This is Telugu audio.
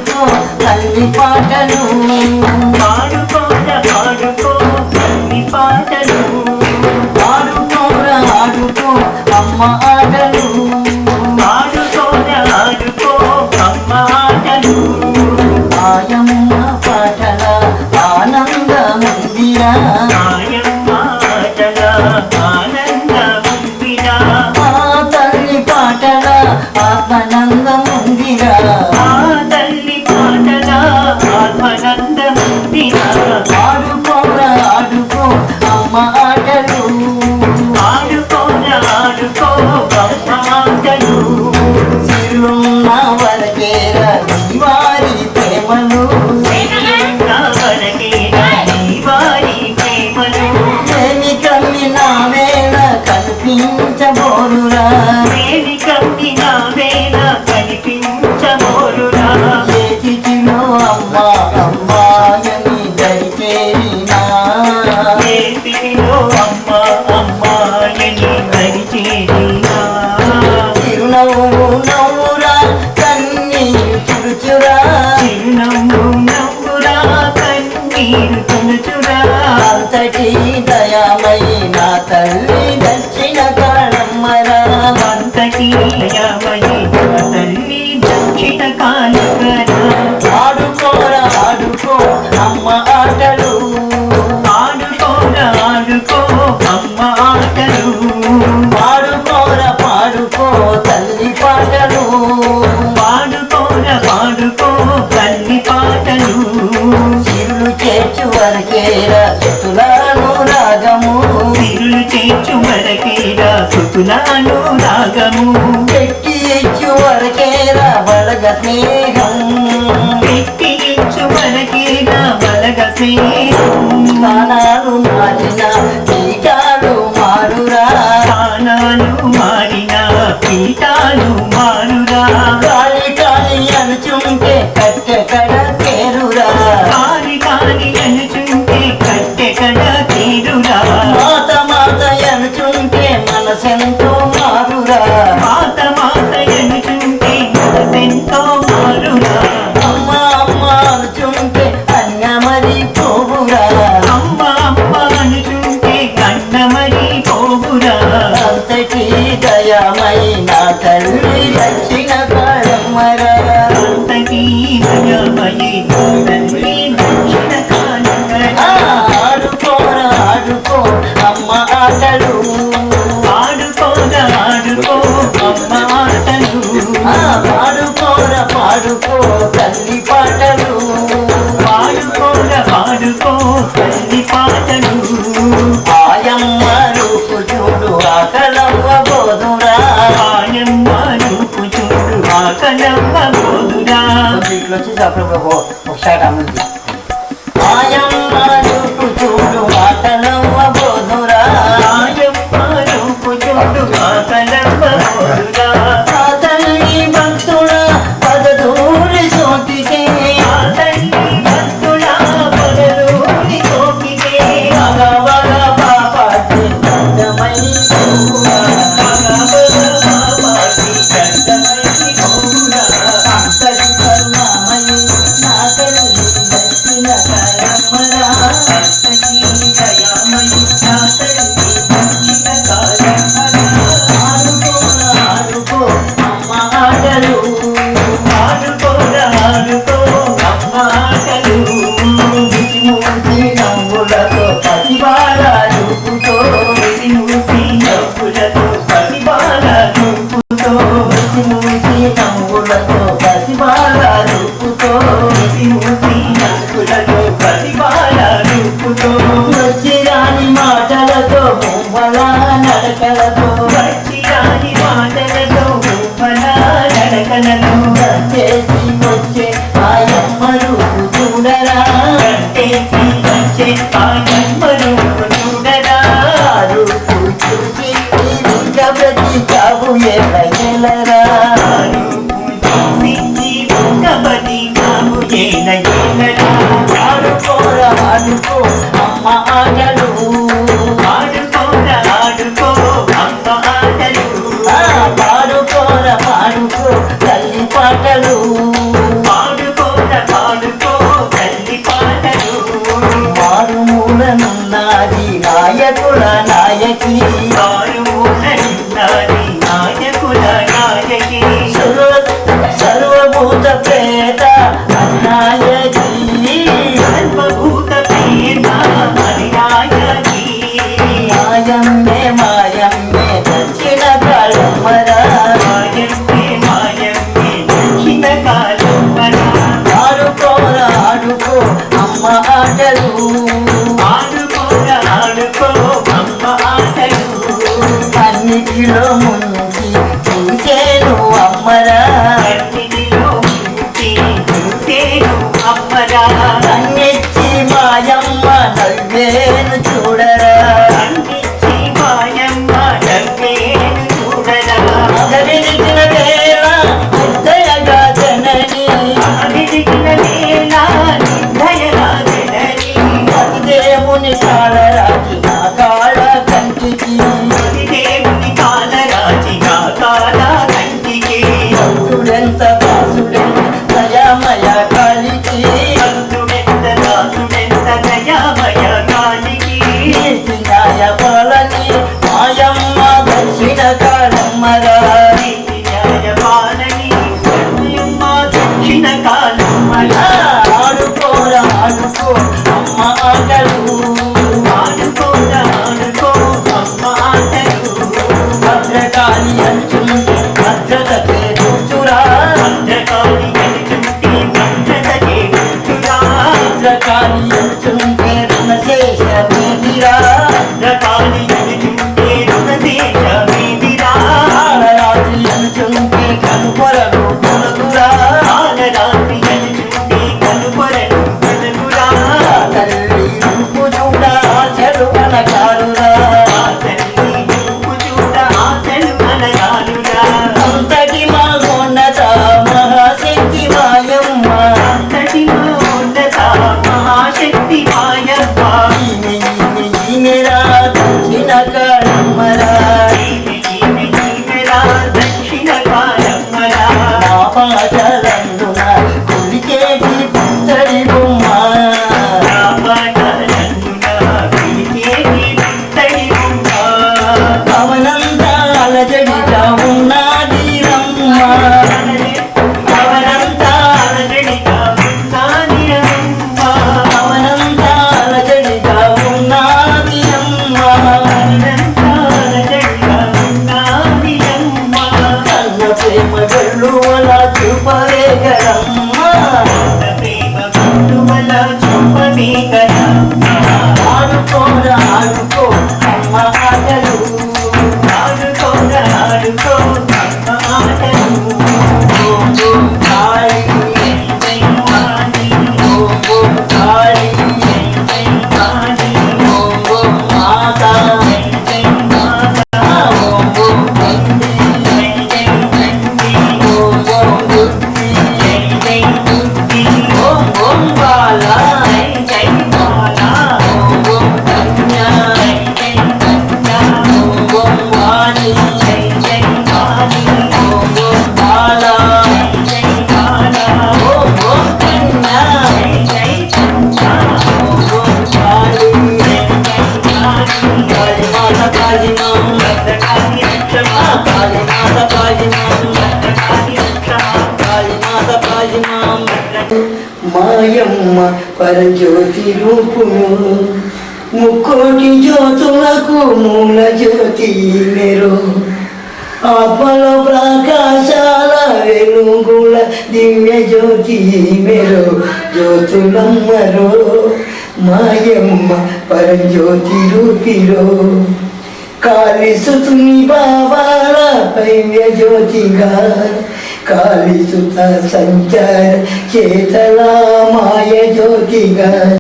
పాడుకో తల్లి పాటలు పాడుకోరా పాడుకో తల్లి పాటలు పాడుకోరా ఆడుకో అమ్మ ఆటలు పాడుకోరా ఆడుకో అమ్మ ఆటలు ఆయమ్మ పాటల ఆనందముందిరా ఆయమ్మ ఆటల ఆనందముందిరా ఆ తల్లి పాటల ఆత్మనందముందిరా ఆ తల్లి పాటల ఆత్మనందముందిరా ఆడుకోరా ఆడుకో అమ్మ ఆటలు ఆడుకోరా ఆడుకో అమ్మ ఆటలు సిరున్న వరకేరా వారి ప్రేమలు నా వరకేరా నీ వారి ప్రేమలు ఏమి కమ్మి నా వేళ కనిపించబోరురా వేడి కమ్మిన వేళ కనిపించబోరురా ఏ తిథిలో అమ్మ అమ్మాయని దరిచేరినా చేతిలో అమ్మ అమ్మాయని పరిచేరినా చిరునవ్వు నవ్వురా కన్నీరు చురుచురా చిరునవ్వు నవ్వురా కన్నీరు తుడుచురా అంతటి దయామై నా తల్లి దక్షిణ కాళమ్మరా అంతటి దయామయి తల్లి దక్షిణ కాలకరా ఆడుకోరా ఆడుకో అమ్మ ఆటలు ఆడుకోరా ఆడుకో అమ్మ ఆటలు పాడుకోరా పాడుకో తల్లి పాటలు పాడుకోరా పాడుకో తల్లి పాటలు సిరులు చేర్చు వరకేరా సుతులను రాగము సిరులు చేర్చు వరకేరా సుతులాను రాగము పెట్టి ఇచ్చు వరకేరా బలగ స్నేహం పెట్టించు వరకేరా బలగ స్నేహం స్థానాలు మారిన పీఠాలు మారురా స్థానాలు మారిన పీఠాలు మారురా కాలి కాలి అనుచుంటే కట్టె కడ తేరురా కాలి కాలి అనుచుంటే కట్టె కడ తీరురా మాత మాత అనుచుంటే మనసెంతో మారురా మాత మాత అనుచుంటే మనసెంతో మారురా అమ్మ అమ్మ అనుచుంటే అన్న మరి పోవురా అమ్మ అమ్మ అనుచుంటే కన్న మరి పోగురా అంతటి దయామై నా తల్లి దక్షిణ కాళమ్మరా అంతటి భయమయి తల్లి దక్షిణ కాలకరా ఆడుకోరా ఆడుకో అమ్మ ఆటలు ఆడుకోరా ఆడుకో అమ్మ ఆటలు పాడుకోరా పాడుకో తల్లి పాటలు పాడుకోరా పాడుకో తల్లి పాటలు ఆయమ్మ రూపు చూడు ఆకలవ్వ బోధురా ఆయమ్మ రూపు చూడు ఆకలవ్వ బోధురా ఇట్లా వచ్చేసి అప్పుడు ఒకసారి అమ్ముంది ఆయమ్మ రూపు చూడు ఆకలవ్వ బోధురా ఆయమ్మ రూపు చూడు ఆకలవ్వ బోధురా ఆ తల్లి భక్తుల పదదూరి సోకితే ఆ తల్లి భక్తుల పొదలూరి సోకితే మగవగ పాపాటి దండమై పోవురా. అంతటి కరుణామయి నా తల్లి దక్షిణ కాళమ్మరా ఆడుకోరా ఆడుకో అమ్మ ఆటలు మూసి నవ్వులతో ప్రతిభాల రూపుతో మూసి నవ్వులతో ప్రతిభాల రూపుతో వచ్చిరాని మాటలతో బొమ్మల నడకలతో చేసి వచ్చే ఆయమ్మ రూపు చూడరా రూపు చూసి ప్రతి కావు ఎల్లరా ఆడుకోరా ఆడుకో అమ్మ ఆటలు పాడుకోరా పాడుకో తల్లి పాటలు పాడుకో కన్నీటిలో ముంచి చూసేను అమ్మరా కన్నిటిలో ముంచి చూసేను అమ్మరా కన్నెచ్చి మాయమ్మ నవ్వేను చూడరా కన్నిచ్చి మాయమ్మ నవ్వేను చూడరా అగరిగిన వేళ నిర్దయగా జనని అవిదిగిన వేళ నిర్దయగా జనని దేవుని కాళరాజి నా కాళ కంటికి దేవుని కాలరాజిగా కాల కంటికి భక్తుడెంత దాసుడెంత దయామయ కాళికి భక్తుడెంత దాసుడెంత దయామయ కాలికి కీర్తి న్యాయ పాలని మాయమ్మ దక్షిణ కాళమ్మరా నీతి న్యాయ పాలని మాయమ్మ దక్షిణ కాలమ్మరా ఆడుకోరా ఆడుకో అమ్మ ఆటలు ఆడుకోరా ఆడుకో అమ్మ ఆటలు భద్రకాళి అంచుంది భద్రతకే కూర్చురా భద్రకాళి గెలుచుంటే భద్రత చేకూర్చురా భద్రకాళి అంచుంటే రుణశేష వీధిరా భద్రకాళి గెలుచుంటే రుణశేష వీధిరా కాళరాత్రి అంచుంటే కనుపొరలు తొలగురా కాలరాత్రి గెలుచుంటే కనుపొరలు కలుగురా తల్లి రూపు చూడ ఆశలు అనకారురా ఆ తల్లి చూపు చూడ ఆశలు అనగాలురా అంతటి మా ఉన్నత మహాశక్తి మాయమ్మ అంతటి మహోన్నత మహాశక్తి మాయమ్మ ఈమెరా దక్షిణ కాళమ్మరా ఈమెరా దక్షిణ కాలమ్మరా నా పాటలందున కొలికేటి పుత్తడి బొమ్మ నా పాటలందున పిలిచేటి పుత్తడి బొమ్మ. పవనంతా అలజడిగా ఉన్నది రమ్మ అవనంతా అలజడిగా ఉన్నాది రమ్మ. పవనంతా అలజడిగా ఉన్నది రమ్మ అవనంతా అలజడిగా ఉన్నాది రమ్మ. కన్న ప్రేమ వెల్లువల చూపవేగరమ్మ ప్రేమ గుట్టువల చూపవే కరమ్మ. ఆడుకోరా ఆడుకో అమ్మ ఆటలు ఆడుకోరా ఆడుకో అమ్మ ఆటలు. ఓం ఓం కాళీ జై వాణి, ఓం ఓం కాళీ జై వాణి, ఓం ఓం మాత జై మాత, ఓం ఓం తండ్రి జై తండ్రి, ఓం ఓం బుద్ధి జై బుద్ధి, ఓం ఓం బాల జై బాల, ఓం ఓం కన్యా జై కన్యా, ఓం ఓం వాణి జై వాణి, ఓం ఓం బాల జై బాల, ఓం ఓం కన్యా జై కన్యా, ఓం ఓం కాళీ జై కాళీ మాత కాళీ మాం భద్రకాళి రక్షమా, కాళీ మాత కాళీ మాం భద్రకాళి రక్షమా, కాళీ మాత కాళీ మాం మాయమ్మ పరజ్యోతి రూపును ముక్కోటి జ్యోతులకు మూల జ్యోతి మెరు ఆత్మల ప్రకాశాల వెలుగుల దివ్య జ్యోతి మెరు జ్యోతులమ్మరో మాయమ్మ పరజ్యోతి రూపిరో కాళీసుతుని బాబాల భవ్య జ్యోతిగా కాళీసుత సంచార చేతల మాయ జ్యోతిగా